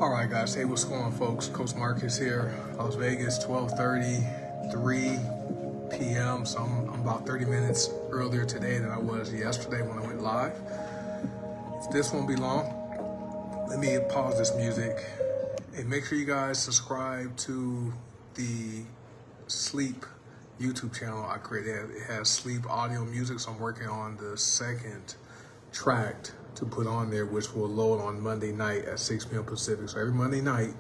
All right, guys. Hey, what's going on, folks? Coach Marcus here. Las Vegas, 12:33 p.m. So I'm about 30 minutes earlier today than I was yesterday when I went live. This won't be long. Let me pause this music and make sure you guys subscribe to the Sleep YouTube channel I created. It has sleep audio music, so I'm working on the second track to put on there, which will load on Monday night at 6 p.m. Pacific. So every Monday night,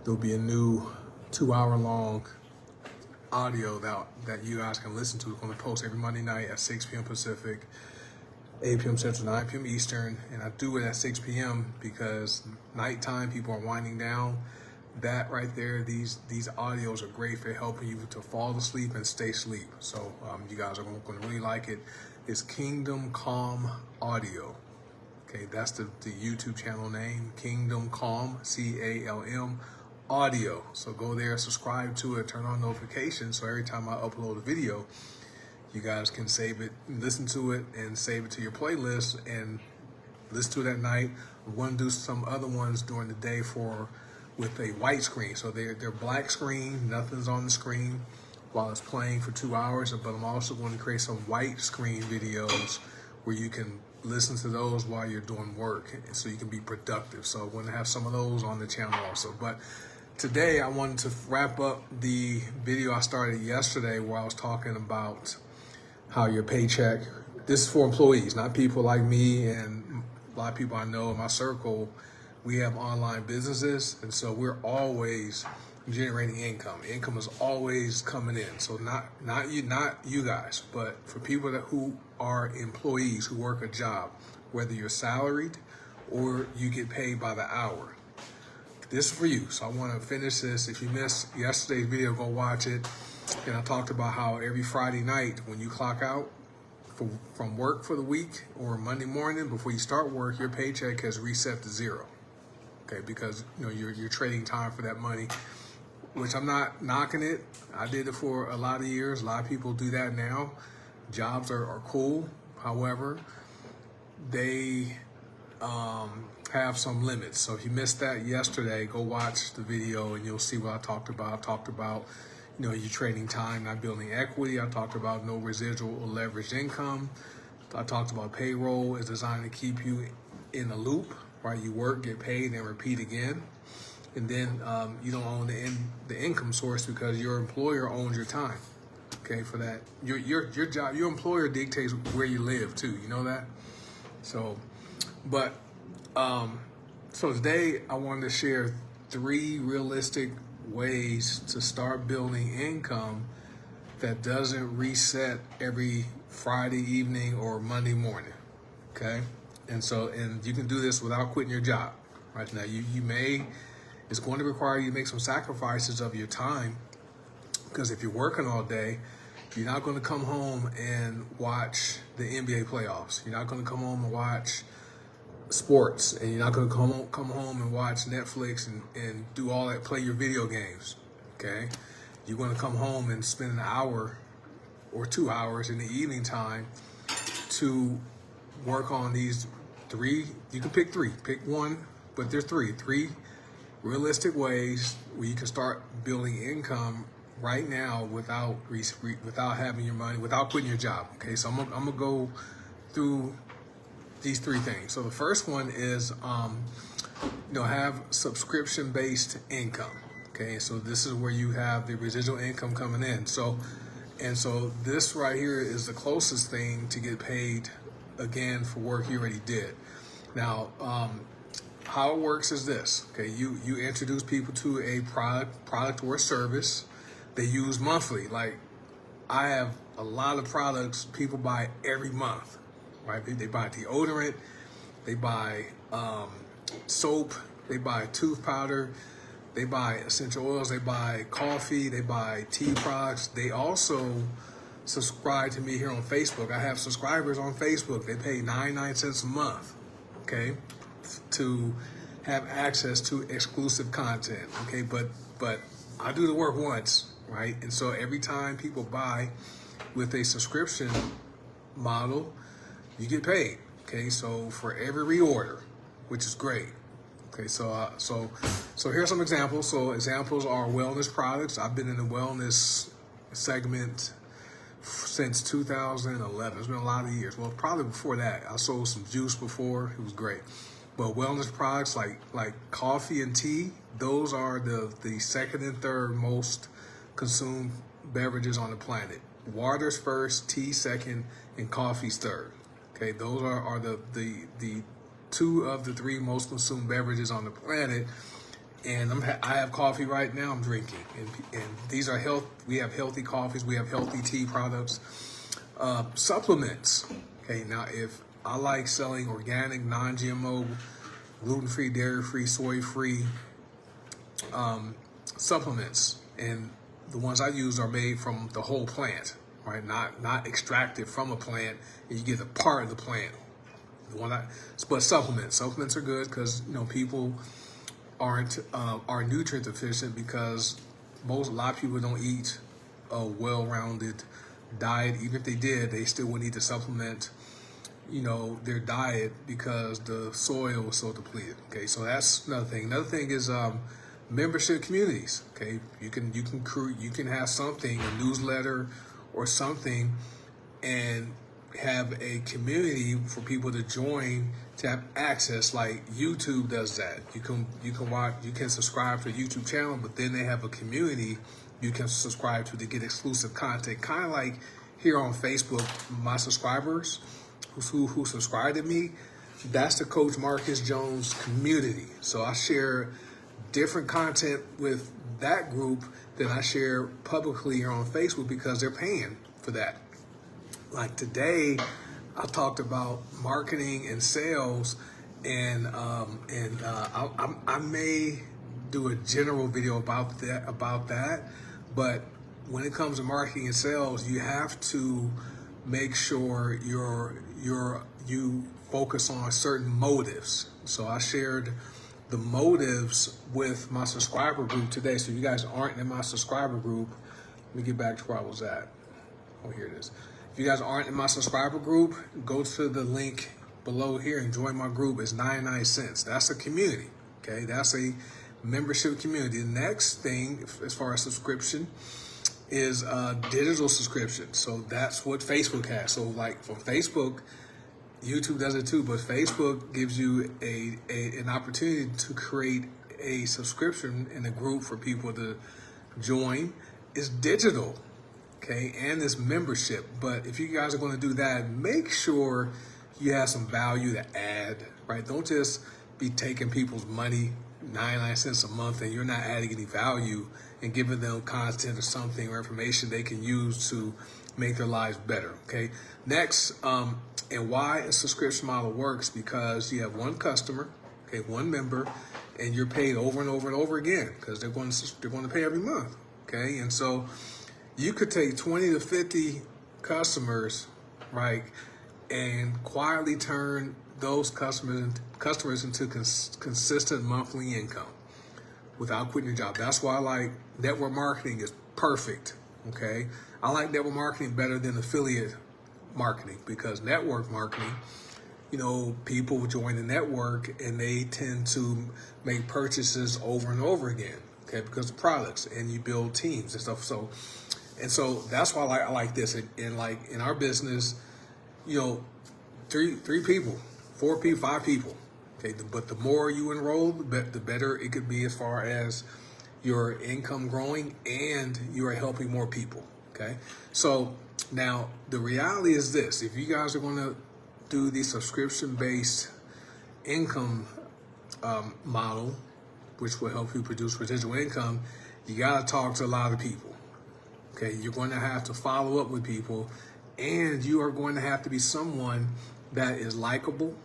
there'll be a new 2-hour long audio that you guys can listen to. It's going to post every Monday night at 6 p.m. Pacific, 8 p.m. Central, 9 p.m. Eastern. And I do it at 6 p.m. because nighttime, people are winding down. That right there, these audios are great for helping you to fall asleep and stay asleep. So you guys are going to really like it. It's Kingdom Calm Audio. Okay, that's the YouTube channel name, Kingdom Calm, C-A-L-M, Audio. So go there, subscribe to it, turn on notifications, so every time I upload a video, you guys can save it, listen to it, and save it to your playlist, and listen to it at night. We're going to do some other ones during the day with a white screen. So they're black screen, nothing's on the screen while it's playing for 2 hours, but I'm also going to create some white screen videos where you can listen to those while you're doing work, so you can be productive. So I'm going to have some of those on the channel also. But today I wanted to wrap up the video I started yesterday where I was talking about how your paycheck, this is for employees, not people like me and a lot of people I know in my circle. We have online businesses, and so we're always generating income. Income is always coming in. So not you guys, but for people who are employees who work a job, whether you're salaried or you get paid by the hour. This is for you. So I want to finish this. If you missed yesterday's video, go watch it. And I talked about how every Friday night when you clock out from work for the week, or Monday morning before you start work, your paycheck has reset to zero. Okay, because you're trading time for that money, which I'm not knocking it. I did it for a lot of years. A lot of people do that now. Jobs are cool. However, they have some limits. So if you missed that yesterday, go watch the video and you'll see what I talked about. I talked about, you're trading time, not building equity. I talked about no residual or leveraged income. I talked about payroll is designed to keep you in a loop, right? You work, get paid, and repeat again. And then you don't own the income source because your employer owns your time. Okay, for that, your job, your employer dictates where you live too. You know that. So, but so today I wanted to share 3 realistic ways to start building income that doesn't reset every Friday evening or Monday morning. Okay, and you can do this without quitting your job. Right now, it's going to require you to make some sacrifices of your time, because if you're working all day, you're not going to come home and watch the NBA playoffs. You're not going to come home and watch sports, and you're not going to come home and watch Netflix and do all that, play your video games. Okay, you're going to come home and spend an hour or 2 hours in the evening time to work on these 3. You can pick 3, pick one, but there's 3 realistic ways where you can start building income right now without having your money, without quitting your job. Okay, so I'm gonna go through these 3 things. So the first one is have subscription-based income. Okay, so this is where you have the residual income coming in. So this right here is the closest thing to get paid again for work you already did. Now, how it works is this. Okay, you introduce people to a product or service they use monthly. Like, I have a lot of products people buy every month, right? They buy deodorant, they buy soap, they buy tooth powder, they buy essential oils, they buy coffee, they buy tea products. They also subscribe to me here on Facebook. I have subscribers on Facebook. They pay 99 cents a month, okay, to have access to exclusive content. Okay, but I do the work once, right? And so every time people buy with a subscription model, you get paid. Okay, so for every reorder, which is great, Okay, so here's some examples. So examples are wellness products. I've been in the wellness segment since 2011. It's been a lot of years. Well, probably before that. I sold some juice before. It was great. But wellness products like coffee and tea, those are the second and third most consumed beverages on the planet. Water's first, tea second, and coffee's third. Okay, those are the two of the three most consumed beverages on the planet. And I have coffee right now. I'm drinking, and these are health. We have healthy coffees. We have healthy tea products, supplements. Okay, now if I like selling organic, non-GMO, gluten-free, dairy-free, soy-free supplements, and the ones I use are made from the whole plant, right? Not extracted from a plant, and you get a part of the plant. But supplements are good because people are nutrient deficient because a lot of people don't eat a well-rounded diet. Even if they did, they still would need to supplement their diet because the soil was so depleted. Okay, so that's another thing. Another thing is membership communities. Okay, you can have something, a newsletter or something, and have a community for people to join to have access. Like YouTube does that. You can subscribe to a YouTube channel, but then they have a community you can subscribe to get exclusive content. Kind of like here on Facebook, my subscribers who subscribe to me, that's the Coach Marcus Jones community. So I share different content with that group than I share publicly here on Facebook because they're paying for that. Like today, I talked about marketing and sales, and I may do a general video about that. But when it comes to marketing and sales, you have to make sure you focus on certain motives. So I shared the motives with my subscriber group today. So you guys aren't in my subscriber group. Let me get back to where I was at. Oh, here it is. If you guys aren't in my subscriber group, go to the link below here and join my group. It's 99 cents. That's a community. Okay, that's a membership community. The next thing, as far as subscription, is digital subscription. So that's what Facebook has. So like for Facebook, YouTube does it too, but Facebook gives you an opportunity to create a subscription in a group for people to join. It's digital. Okay, and this membership. But if you guys are going to do that, make sure you have some value to add, right? Don't just be taking people's money, 99 cents a month, and you're not adding any value and giving them content or something or information they can use to make their lives better, okay? Next, and why a subscription model works, because you have one customer, okay, one member, and you're paid over and over and over again because they're going to pay every month, okay? And so you could take 20 to 50 customers, right, and quietly turn those customers into consistent monthly income without quitting your job. That's why I like network marketing is perfect, okay? I like network marketing better than affiliate marketing because network marketing, people join the network and they tend to make purchases over and over again, okay, because of products, and you build teams and stuff. So that's why I like this. And like in our business, three people, 4 people, 5 people. Okay, but the more you enroll, the better it could be as far as your income growing and you are helping more people. Okay, so now the reality is this: if you guys are going to do the subscription-based income model, which will help you produce residual income, you got to talk to a lot of people. Okay, you're going to have to follow up with people, and you are going to have to be someone that is likable.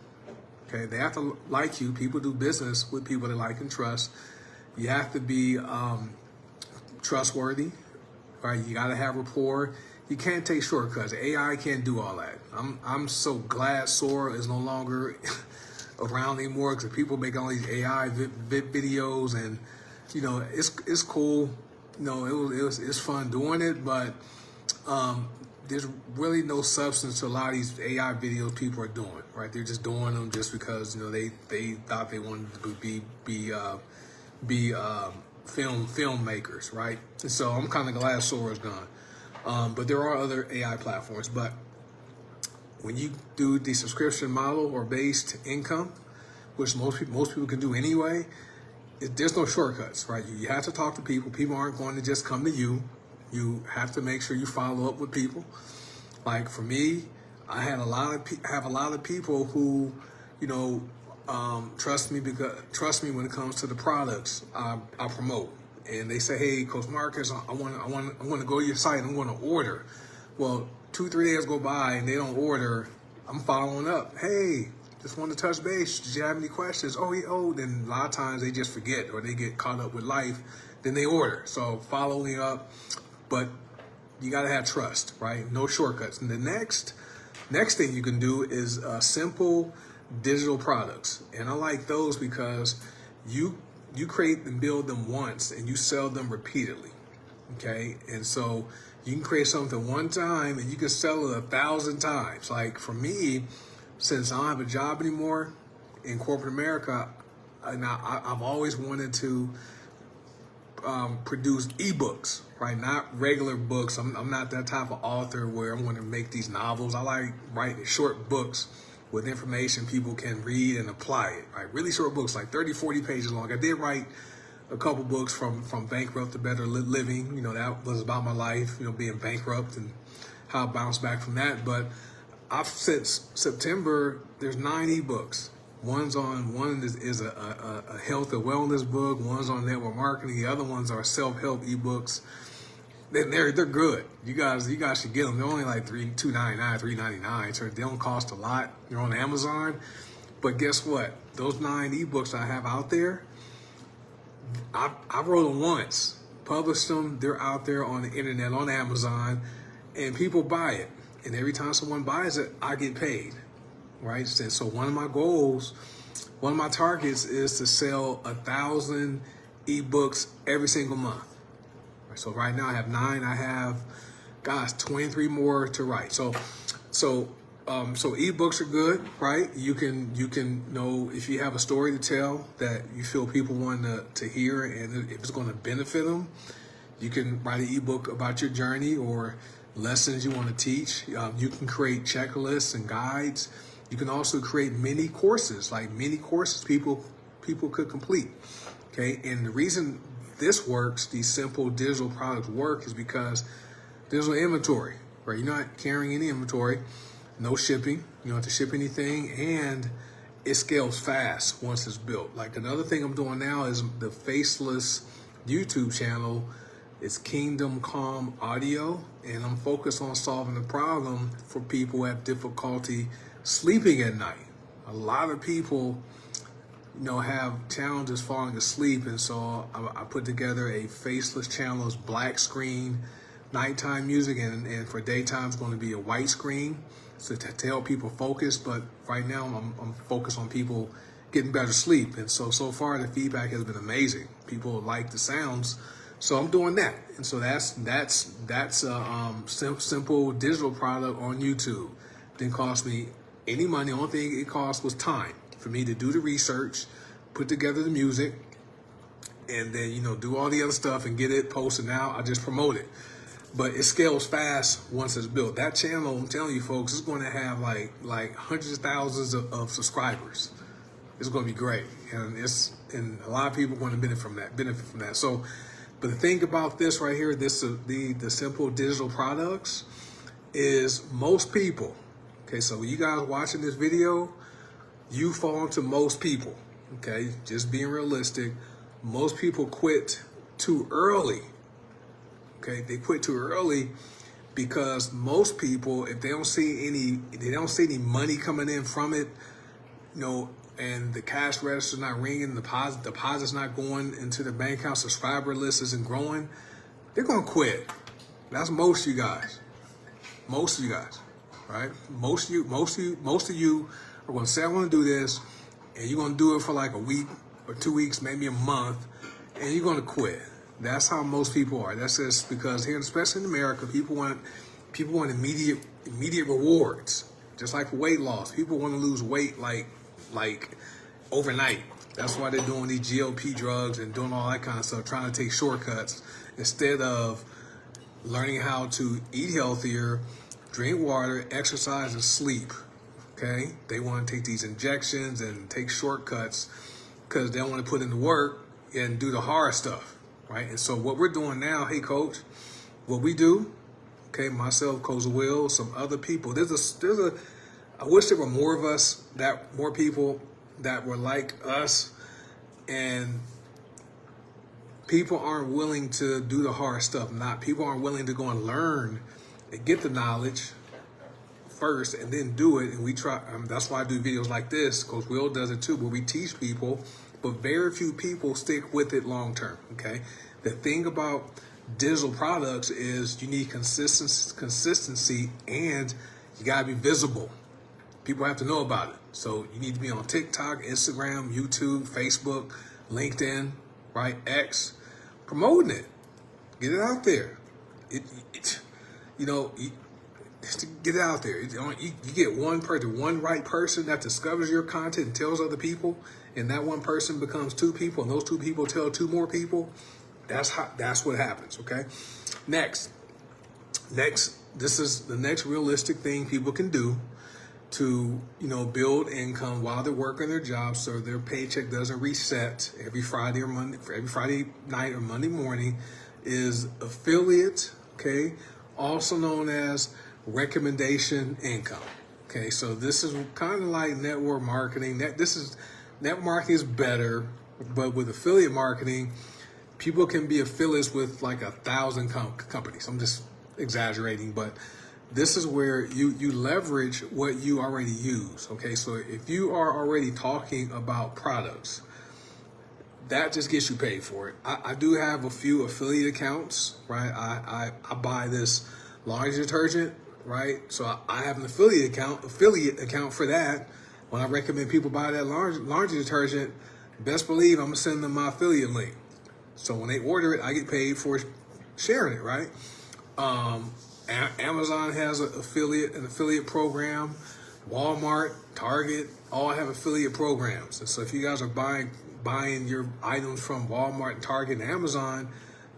Okay, they have to like you. People do business with people they like and trust. You have to be trustworthy, right? You got to have rapport. You can't take shortcuts. AI can't do all that. I'm so glad Sora is no longer around anymore because people make all these AI videos, and it's cool. It's fun doing it, but there's really no substance to a lot of these AI videos people are doing, right? They're just doing them just because, you know, they thought they wanted to be filmmakers, right? And so I'm kind of glad Sora's gone. But there are other AI platforms. But when you do the subscription model or based income, which most people can do anyway, there's no shortcuts, right? You have to talk to people. People aren't going to just come to you. You have to make sure you follow up with people. Like for me, I have a lot of people who, you know, trust me when it comes to the products I promote. And they say, hey, Coach Marcus, I want to go to your site. I'm going to order. Well, 2-3 days go by and they don't order. I'm following up. Hey, just wanted to touch base. Did you have any questions? Oh, yeah. Oh, then a lot of times they just forget or they get caught up with life. Then they order. So following up, but you got to have trust, right? No shortcuts. And the next thing you can do is simple digital products. And I like those because you create and build them once and you sell them repeatedly. Okay. And so you can create something one time and you can sell it 1,000 times. Like for me, since I don't have a job anymore in corporate America, and I've always wanted to produce ebooks, right? Not regular books. I'm not that type of author where I'm going to make these novels. I like writing short books with information people can read and apply it, right? Really short books, like 30, 40 pages long. I did write a couple books from Bankrupt to Better Living. You know, that was about my life, you know, being bankrupt and how I bounced back from that. But since September, there's 9 ebooks. One is a health and wellness book. One's on network marketing. The other ones are self-help ebooks. They're good. You guys should get them. They're only like $2.99, $3.99. So they don't cost a lot. They're on Amazon. But guess what? Those 9 ebooks I have out there, I wrote them once, published them. They're out there on the internet on Amazon, and people buy it. And every time someone buys it, I get paid. Right? So one of my targets is to sell 1,000 ebooks every single month. So right now I have 9. I have, 23 more to write. So ebooks are good, right? You can know if you have a story to tell that you feel people want to hear, and if it's going to benefit them, you can write an ebook about your journey or lessons you want to teach. You can create checklists and guides. You can also create mini courses people could complete. Okay, and the reason this works, these simple digital products work, is because there's no inventory, right? You're not carrying any inventory, no shipping. You don't have to ship anything, and it scales fast once it's built. Like another thing I'm doing now is the faceless YouTube channel. It's Kingdom Calm Audio, and I'm focused on solving the problem for people who have difficulty sleeping at night. A lot of people, you know, have challenges falling asleep, and so I put together a faceless channel. It's black screen, nighttime music, and for daytime it's going to be a white screen, so to help people focus. But right now I'm focused on people getting better sleep, and so far the feedback has been amazing. People like the sounds. So I'm doing that, and so that's a simple digital product on YouTube. Didn't cost me any money. The only thing it cost was time for me to do the research, put together the music, and then, you know, do all the other stuff and get it posted. Now I just promote it, but it scales fast once it's built. That channel, I'm telling you folks, is going to have like hundreds of thousands of subscribers. It's going to be great, and a lot of people are going to benefit from that. So. But the thing about this right here, the simple digital products, is most people, okay, so you guys watching this video, you fall into most people, okay, just being realistic. Most people quit too early, okay, they quit too early because most people, if they don't see any money coming in from it, you know, and the cash register's not ringing, deposit's not going into the bank account, subscriber list isn't growing, they're gonna quit. That's most of you guys. Most of you guys, right? Most of you are gonna say, I wanna do this, and you're gonna do it for like a week or 2 weeks, maybe a month, and you're gonna quit. That's how most people are. That's just because here, especially in America, people want People want immediate rewards, just like weight loss. People want to lose weight like overnight. That's why they're doing these GLP drugs and doing all that kind of stuff, trying to take shortcuts instead of learning how to eat healthier, drink water, exercise, and sleep. Okay? They want to take these injections and take shortcuts because they don't want to put in the work and do the hard stuff, right? And so what we're doing now, hey, Coach, what we do, okay, myself, Coach Will, some other people, I wish there were more of us, more people that were like us, and people aren't willing to do the hard stuff. People aren't willing to go and learn and get the knowledge first and then do it. And we try. That's why I do videos like this. Coach Will does it too, where we teach people, but very few people stick with it long term. Okay, the thing about digital products is you need consistency, and you gotta be visible. People have to know about it. So you need to be on TikTok, Instagram, YouTube, Facebook, LinkedIn, right? X, promoting it. Get it out there. Get it out there. You get one person, one right person that discovers your content and tells other people, and that one person becomes two people, and those two people tell two more people. That's what happens. Okay. Next, this is the next realistic thing people can do to, build income while they're working their job, so their paycheck doesn't reset every Friday night or Monday morning, is affiliate, okay, also known as recommendation income. Okay, so this is kind of like network marketing. Network marketing is better, but with affiliate marketing, people can be affiliates with like 1,000 companies. I'm just exaggerating, but this is where you leverage what you already use. Okay, so if you are already talking about products, that just gets you paid for it. I do have a few affiliate accounts, right? I buy this laundry detergent, right? So I have an affiliate account for that. When I recommend people buy that laundry detergent, best believe I'm gonna send them my affiliate link. So when they order it, I get paid for sharing it, right? Amazon has an affiliate program. Walmart, Target, all have affiliate programs. And so if you guys are buying your items from Walmart, Target, and Amazon,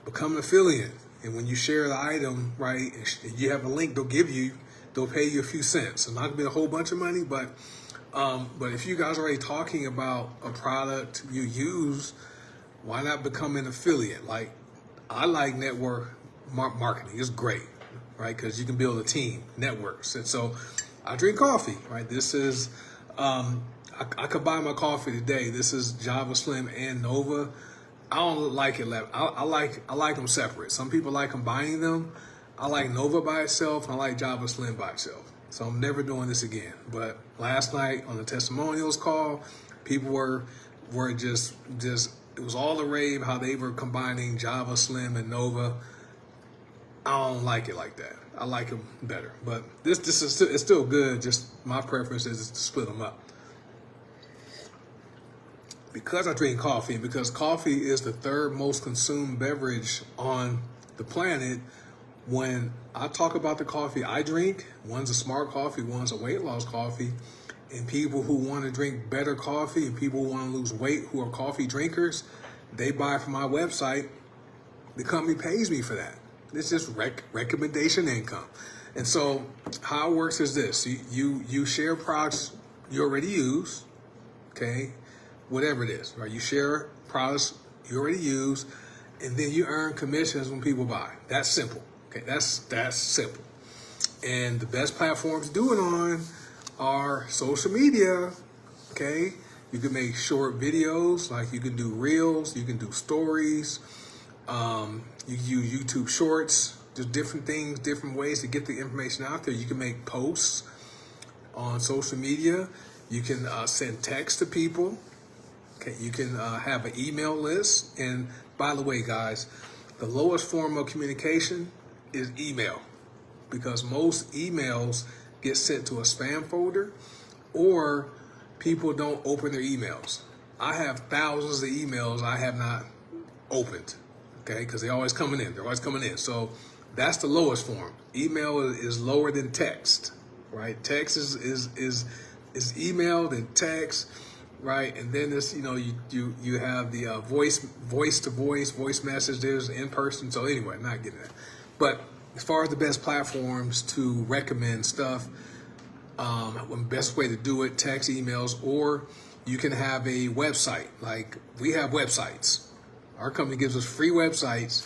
become an affiliate. And when you share the item, right, and you have a link, they'll pay you a few cents. It's not gonna be a whole bunch of money, but if you guys are already talking about a product you use, why not become an affiliate? Like, I like network marketing. It's great, right? Because you can build a team, networks. And so I drink coffee, right? This is, I could buy my coffee today. This is Java Slim and Nova. I don't like it. I like them separate. Some people like combining them. I like Nova by itself, and I like Java Slim by itself. So I'm never doing this again. But last night on the testimonials call, people were just it was all the rave how they were combining Java Slim and Nova. I don't like it like that. I like them better. But this is it's still good. Just my preference is to split them up. Because I drink coffee, and because coffee is the third most consumed beverage on the planet, when I talk about the coffee I drink, one's a smart coffee, one's a weight loss coffee, and people who want to drink better coffee and people who want to lose weight who are coffee drinkers, they buy from my website. The company pays me for that. It's just recommendation income. And so how it works is this. You share products you already use, okay? Whatever it is, right? You share products you already use, and then you earn commissions when people buy. That's simple. Okay, that's simple. And the best platforms to do it on are social media. Okay, you can make short videos, like you can do reels, you can do stories, you can use YouTube Shorts. There's different things, different ways to get the information out there. You can make posts on social media. You can send text to people. Okay, you can have an email list. And by the way, guys, the lowest form of communication is email, because most emails get sent to a spam folder, or people don't open their emails. I have thousands of emails I have not opened, okay, because they're always coming in. So That's the lowest form. Email is lower than text, right? Text is email, then text, right? And then this, you have the voice to voice message. There's in person. So anyway, not getting that. But as far as the best platforms to recommend stuff, the best way to do it, text, emails, or you can have a website. Like we have websites. Our company gives us free websites,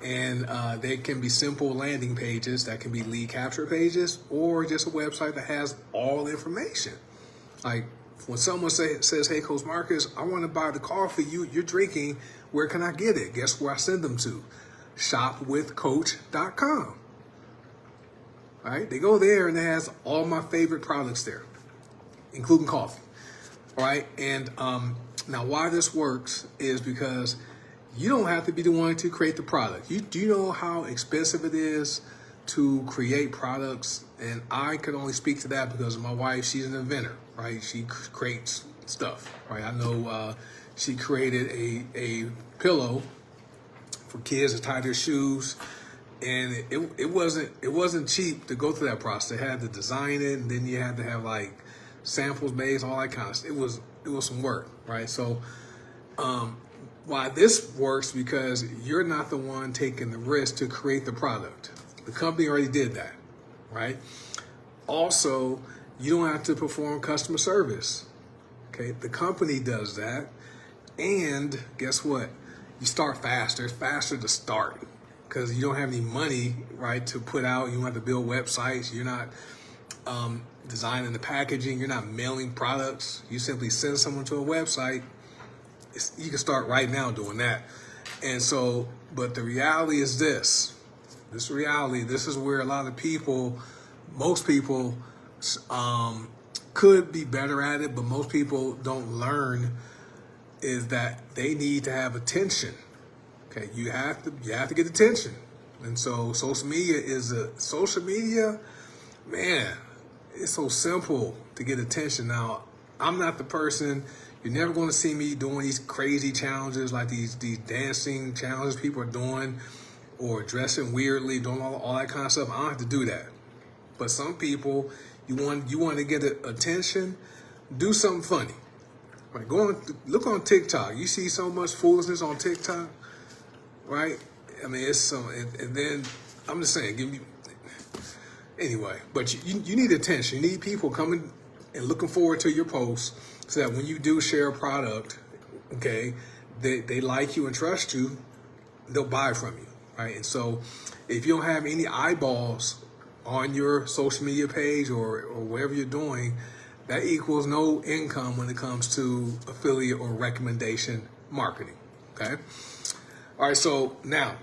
and they can be simple landing pages that can be lead capture pages, or just a website that has all the information. Like when someone says, "Hey, Coach Marcus, I want to buy the coffee you're drinking. Where can I get it?" Guess where I send them to? Shopwithcoach.com. All right, they go there and it has all my favorite products there, including coffee. All right, and now why this works is because you don't have to be the one to create the product. Do you know how expensive it is to create products? And I can only speak to that because my wife, she's an inventor, right? She creates stuff, right? I know she created a pillow for kids to tie their shoes, and it wasn't cheap to go through that process. They had to design it, and then you had to have like samples made, all that kind of stuff. It was some work, right? So why this works, because you're not the one taking the risk to create the product. The company already did that, right? Also, you don't have to perform customer service. Okay, the company does that, and guess what? You start faster. It's faster to start because you don't have any money, right, to put out. You don't have to build websites. You're not designing the packaging. You're not mailing products. You simply send someone to a website. You can start right now doing that. And so, but the reality is this. This is where a lot of people, most people could be better at it, but most people don't learn, is that they need to have attention. Okay, you have to get attention. And so social media, man, it's so simple to get attention. Now, I'm not the person, you're never going to see me doing these crazy challenges like these dancing challenges people are doing, or dressing weirdly, doing all that kind of stuff. I don't have to do that. But some people, you want to get attention, do something funny. Right, look on TikTok. You see so much foolishness on TikTok, right? I mean, it's so, and then I'm just saying, anyway. But you need attention. You need people coming and looking forward to your posts, so that when you do share a product, okay, they like you and trust you, they'll buy from you, right? And so, if you don't have any eyeballs on your social media page or whatever you're doing, that equals no income when it comes to affiliate or recommendation marketing, okay? All right, so now,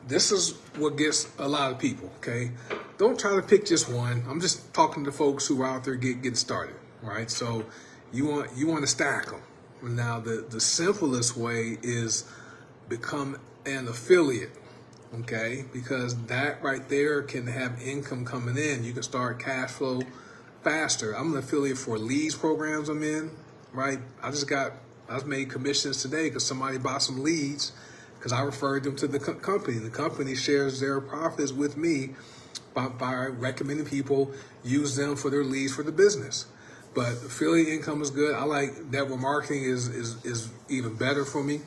this is what gets a lot of people, okay? Don't try to pick just one. I'm just talking to folks who are out there getting started, right? So you want to stack them. Now, the simplest way is become an affiliate, okay? Because that right there can have income coming in. You can start cash flow faster. I'm an affiliate for leads programs I'm in, right? I made commissions today because somebody bought some leads because I referred them to the company. The company shares their profits with me by recommending people use them for their leads for the business. But affiliate income is good. I like network marketing is even better for me.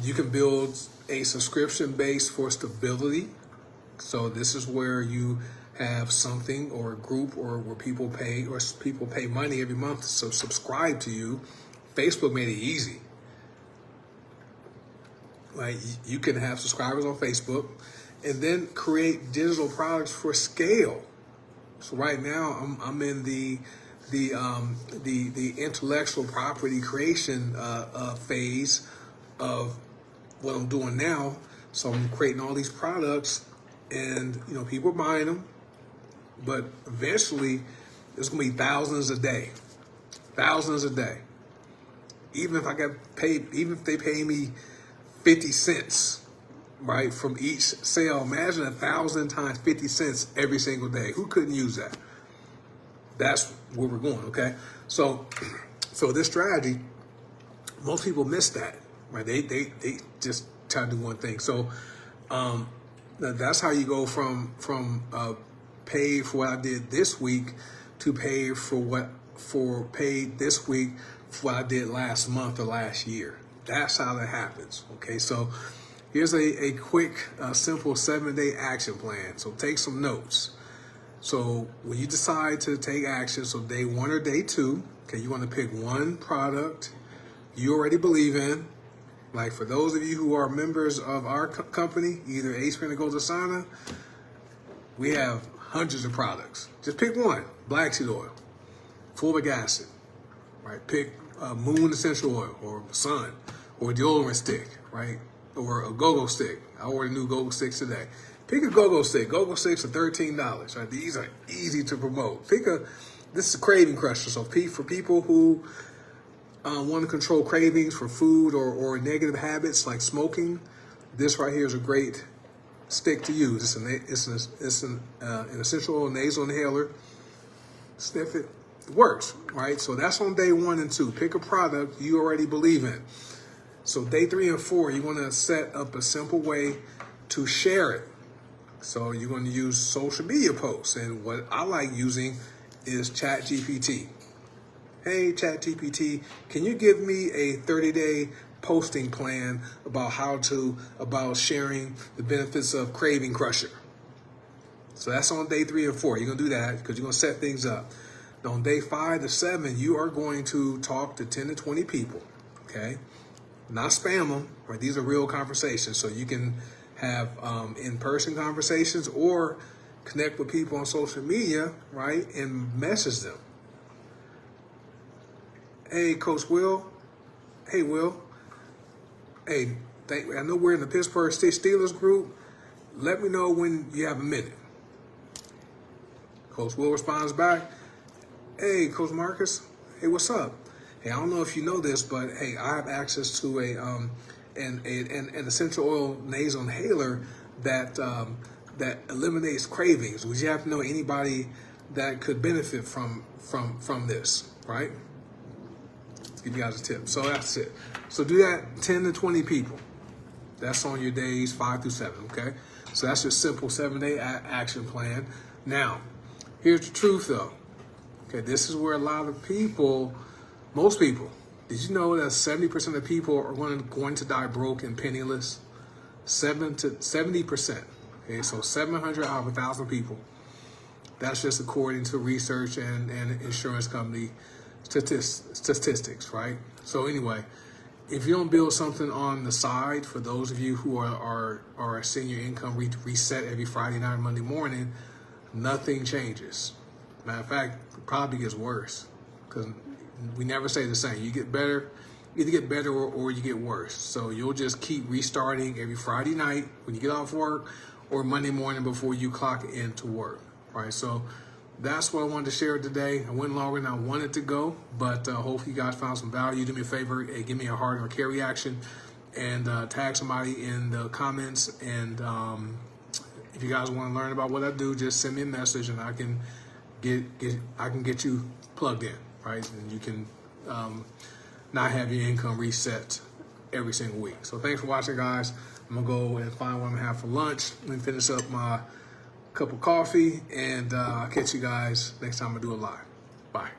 You can build a subscription base for stability. So this is where you have something or a group or where people pay money every month to subscribe to you. Facebook made it easy. Right? You can have subscribers on Facebook and then create digital products for scale. So right now I'm in the intellectual property creation phase of what I'm doing now. So I'm creating all these products, and people are buying them. But eventually, there's gonna be thousands a day. Even if I got paid, even if they pay me 50 cents, right, from each sale, imagine 1,000 times 50 cents every single day. Who couldn't use that? That's where we're going, okay? So this strategy, most people miss that, right? They just try to do one thing. So That's how you go from paid for what I did this week to paid this week for what I did last month or last year. That's how that happens. Okay, so here's a quick, simple 7-day action plan. So take some notes. So when you decide to take action, so day 1 or day 2, okay, you want to pick one product you already believe in. Like for those of you who are members of our company, either A-Spin or Gold Asana, we have hundreds of products. Just pick one. Black seed oil, fulvic acid, right? Pick moon essential oil or sun or deodorant stick, right? Or a go-go stick. I ordered new go-go sticks today. Pick a go-go stick. Go-go sticks are $13, right? These are easy to promote. This is a craving crusher. So for people who want to control cravings for food or negative habits like smoking, this right here is a great stick to use. It's an essential oil nasal inhaler. Sniff it. It works, right? So that's on day 1 and 2. Pick a product you already believe in. So day 3 and 4, you want to set up a simple way to share it. So you're going to use social media posts. And what I like using is ChatGPT. Hey, ChatGPT, can you give me a 30-day posting plan about sharing the benefits of Craving Crusher? So that's on day 3 and 4. You're going to do that because you're going to set things up. Now on day 5 to 7, you are going to talk to 10 to 20 people, okay? Not spam them, right? These are real conversations. So you can have in-person conversations or connect with people on social media, right? And message them. Hey, Coach Will. Hey, Will. Hey, I know we're in the Pittsburgh Steelers group. Let me know when you have a minute. Coach Will responds back. Hey, Coach Marcus. Hey, what's up? Hey, I don't know if you know this, but hey, I have access to an essential oil nasal inhaler that eliminates cravings. Would you have to know anybody that could benefit from this, right? Give you guys a tip. So that's it. So do that 10 to 20 people. That's on your days 5 through 7, okay? So that's your simple 7-day action plan. Now, here's the truth though. Okay, this is where a lot of people, most people, did you know that 70% of people are going to die broke and penniless? 70%. Okay, so 700 out of 1,000 people. That's just according to research and insurance company statistics, right? So anyway, if you don't build something on the side, for those of you who are seeing your income reset every Friday night, Monday morning, nothing changes. Matter of fact, it probably gets worse because we never stay the same. You get better, either get better or you get worse. So you'll just keep restarting every Friday night when you get off work or Monday morning before you clock into work, right? So that's what I wanted to share today. I went longer than I wanted to go, but hopefully you guys found some value. Do me a favor, give me a heart or care reaction, and tag somebody in the comments. And if you guys want to learn about what I do, just send me a message, and I can get you plugged in, right? And you can not have your income reset every single week. So thanks for watching, guys. I'm gonna go and find what I'm gonna have for lunch. Let me finish up my cup of coffee, and I'll catch you guys next time I do a live. Bye.